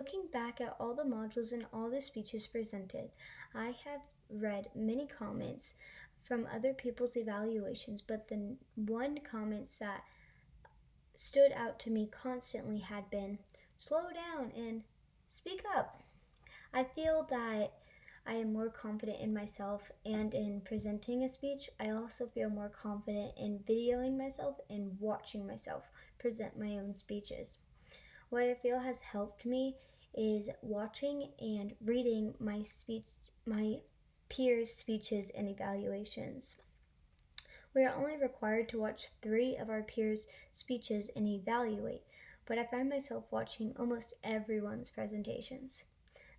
Looking back at all the modules and all the speeches presented, I have read many comments from other people's evaluations, but the one comments that stood out to me constantly had been slow down and speak up. I feel that I am more confident in myself and in presenting a speech. I also feel more confident in videoing myself and watching myself present my own speeches. What I feel has helped me is watching and reading my peers' speeches and evaluations. We are only required to watch 3 of our peers' speeches and evaluate, but I find myself watching almost everyone's presentations.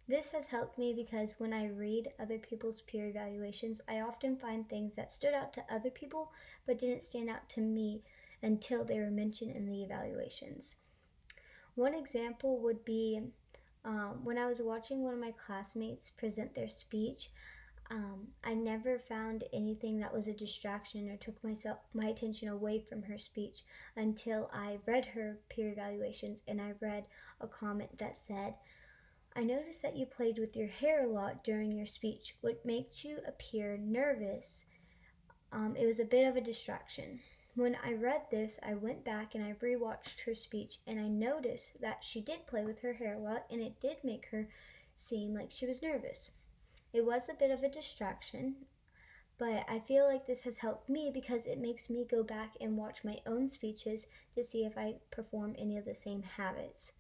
This has helped me because when I read other people's peer evaluations, I often find things that stood out to other people but didn't stand out to me until they were mentioned in the evaluations. One example would be when I was watching one of my classmates present their speech. I never found anything that was a distraction or took my attention away from her speech until I read her peer evaluations and I read a comment that said, "I noticed that you played with your hair a lot during your speech, what makes you appear nervous. It was a bit of a distraction." When I read this, I went back and I rewatched her speech and I noticed that she did play with her hair a lot and it did make her seem like she was nervous. It was a bit of a distraction, but I feel like this has helped me because it makes me go back and watch my own speeches to see if I perform any of the same habits.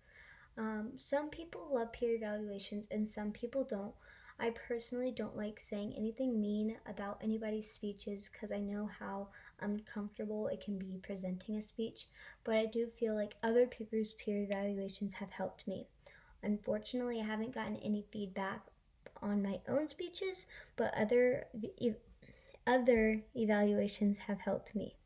Some people love peer evaluations and some people don't. I personally don't like saying anything mean about anybody's speeches because I know how uncomfortable it can be presenting a speech, but I do feel like other people's peer evaluations have helped me. Unfortunately, I haven't gotten any feedback on my own speeches, but other evaluations have helped me.